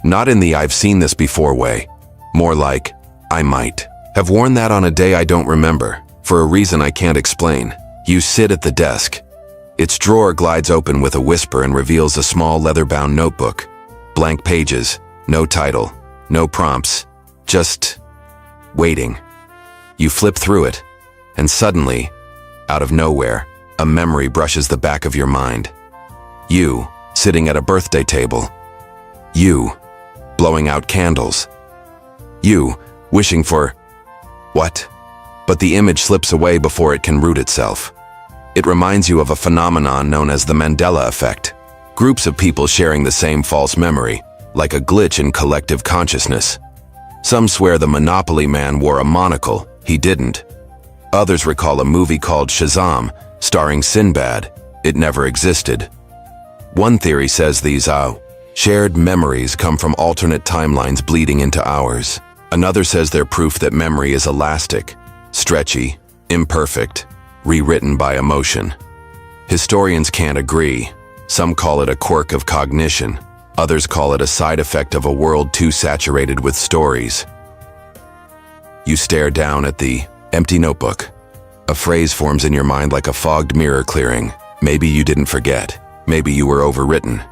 Not in the "I've seen this before" way. More like, I might have worn that on a day I don't remember, for a reason I can't explain. You sit at the desk. Its drawer glides open with a whisper and reveals a small leather-bound notebook. Blank pages, no title, no prompts, just waiting. You flip through it, and suddenly, out of nowhere, a memory brushes the back of your mind. You, sitting at a birthday table. You, blowing out candles. You, wishing for what? But the image slips away before it can root itself. It reminds you of a phenomenon known as the Mandela effect. Groups of people sharing the same false memory, like a glitch in collective consciousness. Some swear the Monopoly man wore a monocle. He didn't. Others recall a movie called Shazam, starring Sinbad. It never existed. One theory says these shared memories come from alternate timelines bleeding into ours. Another says they're proof that memory is elastic, stretchy, imperfect, rewritten by emotion. Historians can't agree. Some call it a quirk of cognition. Others call it a side effect of a world too saturated with stories. You stare down at the empty notebook. A phrase forms in your mind like a fogged mirror clearing. Maybe you didn't forget. Maybe you were overwritten.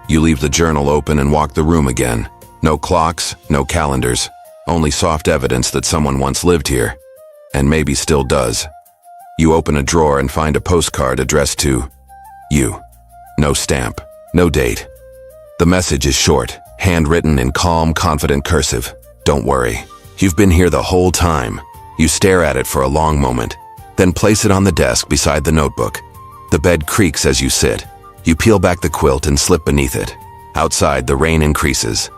You leave the journal open and walk the room again. No clocks, no calendars. Only soft evidence that someone once lived here. And maybe still does. You open a drawer and find a postcard addressed to you. No stamp, no date. The message is short, handwritten in calm, confident cursive. Don't worry. You've been here the whole time. You stare at it for a long moment, then place it on the desk beside the notebook. The bed creaks as you sit. You peel back the quilt and slip beneath it. Outside, the rain increases.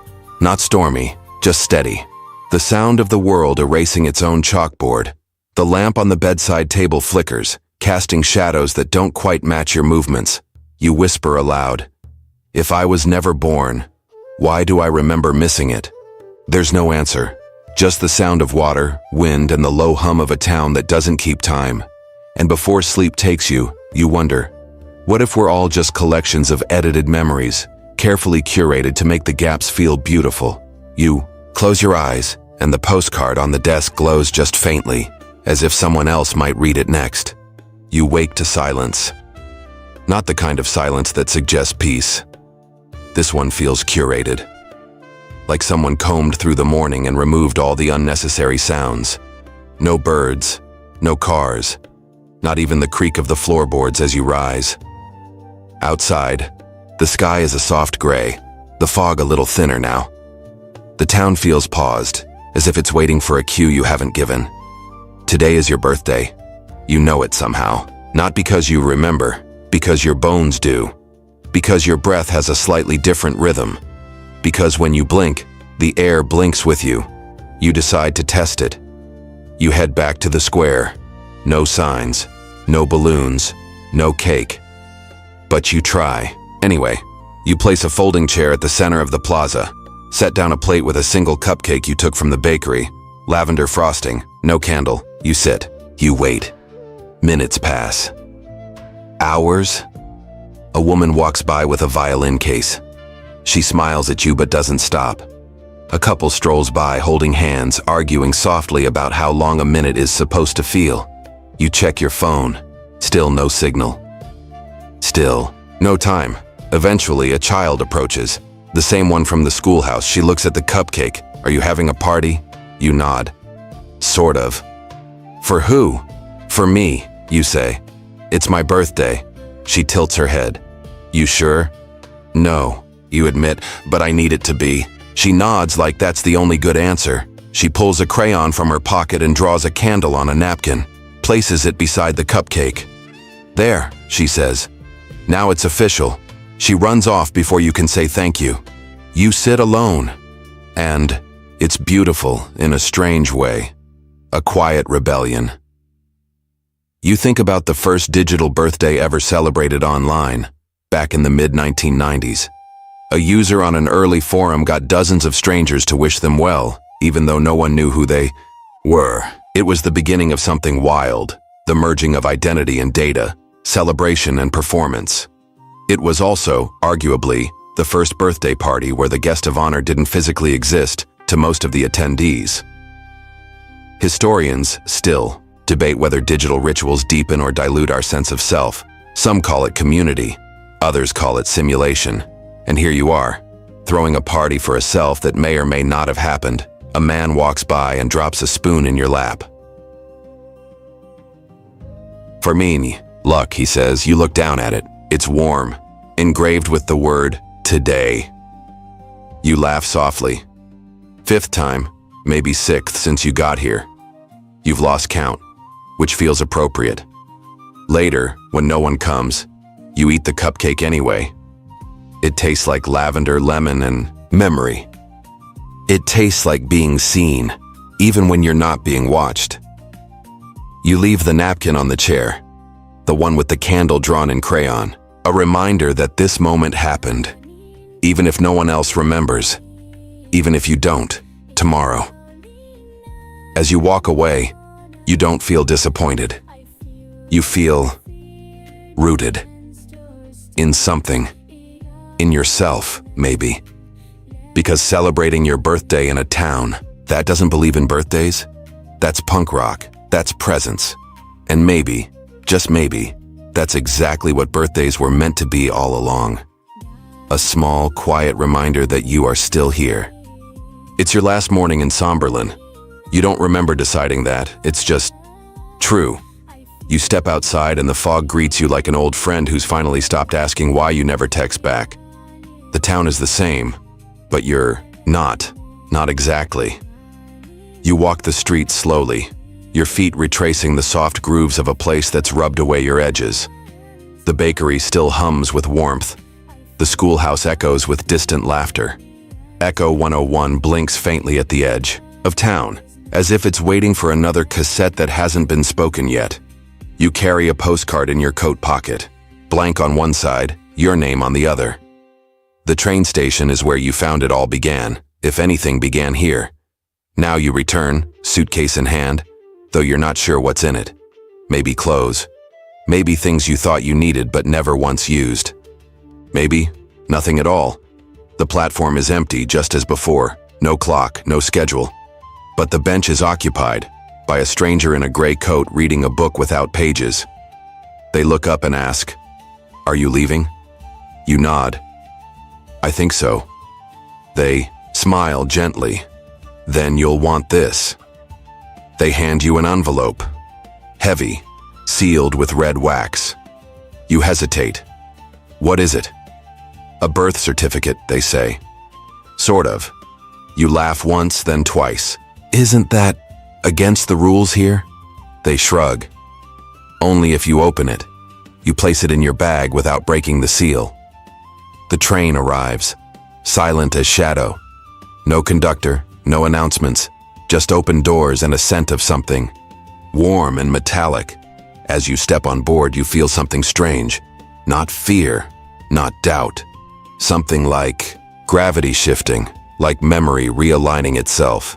Not stormy, just steady. The sound of the world erasing its own chalkboard. The lamp on the bedside table flickers, casting shadows that don't quite match your movements. You whisper aloud, "If I was never born, why do I remember missing it?" There's no answer. Just the sound of water, wind, and the low hum of a town that doesn't keep time. And before sleep takes you, you wonder, what if we're all just collections of edited memories, carefully curated to make the gaps feel beautiful? You close your eyes, and the postcard on the desk glows just faintly, as if someone else might read it next. You wake to silence. Not the kind of silence that suggests peace. This one feels curated. Like someone combed through the morning and removed all the unnecessary sounds. No birds, no cars, not even the creak of the floorboards as you rise. Outside, the sky is a soft gray, the fog a little thinner now. The town feels paused, as if it's waiting for a cue you haven't given. Today is your birthday. You know it somehow. Not because you remember, because your bones do. Because your breath has a slightly different rhythm. Because when you blink, the air blinks with you. You decide to test it. You head back to the square. No signs, no balloons, no cake. But you try. Anyway, you place a folding chair at the center of the plaza, set down a plate with a single cupcake you took from the bakery, lavender frosting, no candle. You sit. You wait. Minutes pass. Hours? A woman walks by with a violin case. She smiles at you but doesn't stop. A couple strolls by holding hands, arguing softly about how long a minute is supposed to feel. You check your phone. Still no signal. Still no time. Eventually, a child approaches. The same one from the schoolhouse. She looks at the cupcake. Are you having a party? You nod. Sort of. For who? For me, you say. It's my birthday. She tilts her head. You sure? No, you admit, but I need it to be. She nods like that's the only good answer. She pulls a crayon from her pocket and draws a candle on a napkin, places it beside the cupcake. There, she says. Now it's official. She runs off before you can say thank you. You sit alone. And it's beautiful in a strange way. A quiet rebellion. You think about the first digital birthday ever celebrated online, back in the mid-1990s. A user on an early forum got dozens of strangers to wish them well, even though no one knew who they were. It was the beginning of something wild, the merging of identity and data, celebration and performance. It was also, arguably, the first birthday party where the guest of honor didn't physically exist to most of the attendees. Historians, still, debate whether digital rituals deepen or dilute our sense of self. Some call it community, others call it simulation. And here you are, throwing a party for a self that may or may not have happened. A man walks by and drops a spoon in your lap. For me, luck, he says. You look down at it. It's warm, engraved with the word, today. You laugh softly. Fifth time, maybe sixth since you got here. You've lost count, which feels appropriate. Later, when no one comes, you eat the cupcake anyway. It tastes like lavender, lemon, and memory. It tastes like being seen, even when you're not being watched. You leave the napkin on the chair, the one with the candle drawn in crayon, a reminder that this moment happened, even if no one else remembers, even if you don't, tomorrow. As you walk away, you don't feel disappointed. You feel rooted in something, in yourself, maybe. Because celebrating your birthday in a town that doesn't believe in birthdays, that's punk rock, that's presence. And maybe, just maybe, that's exactly what birthdays were meant to be all along. A small, quiet reminder that you are still here. It's your last morning in Somberlin. You don't remember deciding that, it's just true. You step outside and the fog greets you like an old friend who's finally stopped asking why you never text back. The town is the same, but you're not exactly. You walk the streets slowly, your feet retracing the soft grooves of a place that's rubbed away your edges. The bakery still hums with warmth. The schoolhouse echoes with distant laughter. Echo 101 blinks faintly at the edge of town, as if it's waiting for another cassette that hasn't been spoken yet. You carry a postcard in your coat pocket, blank on one side, your name on the other. The train station is where you found it all began, if anything began here. Now you return, suitcase in hand, though you're not sure what's in it. Maybe clothes. Maybe things you thought you needed but never once used. Maybe nothing at all. The platform is empty just as before, no clock, no schedule. But the bench is occupied by a stranger in a gray coat reading a book without pages. They look up and ask, "Are you leaving?" You nod. "I think so." They smile gently. "Then you'll want this." They hand you an envelope. Heavy, sealed with red wax. You hesitate. What is it? A birth certificate, they say. Sort of. You laugh once, then twice. Isn't that against the rules here? They shrug. Only if you open it. You place it in your bag without breaking the seal. The train arrives, silent as shadow. No conductor, no announcements, just open doors and a scent of something, warm and metallic. As you step on board, you feel something strange. Not fear, not doubt. Something like gravity shifting, like memory realigning itself.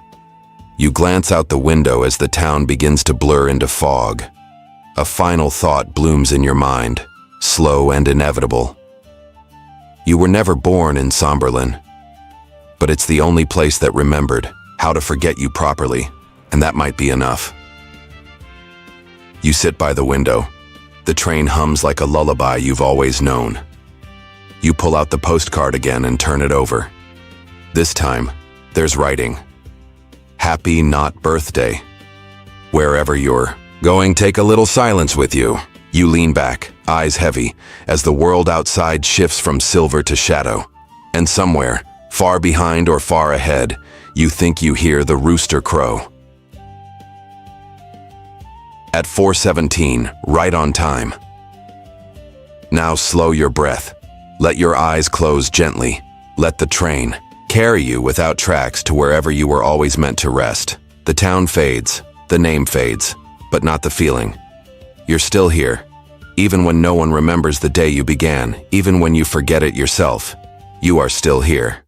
You glance out the window as the town begins to blur into fog. A final thought blooms in your mind, slow and inevitable. You were never born in Somberlin, but it's the only place that remembered how to forget you properly, and that might be enough. You sit by the window. The train hums like a lullaby you've always known. You pull out the postcard again and turn it over. This time, there's writing. Happy not birthday. Wherever you're going, take a little silence with you. You lean back, eyes heavy, as the world outside shifts from silver to shadow. And somewhere, far behind or far ahead, you think you hear the rooster crow. At 4:17, right on time. Now slow your breath. Let your eyes close gently. Let the train carry you without tracks to wherever you were always meant to rest. The town fades, the name fades, but not the feeling. You're still here. Even when no one remembers the day you began, even when you forget it yourself, you are still here.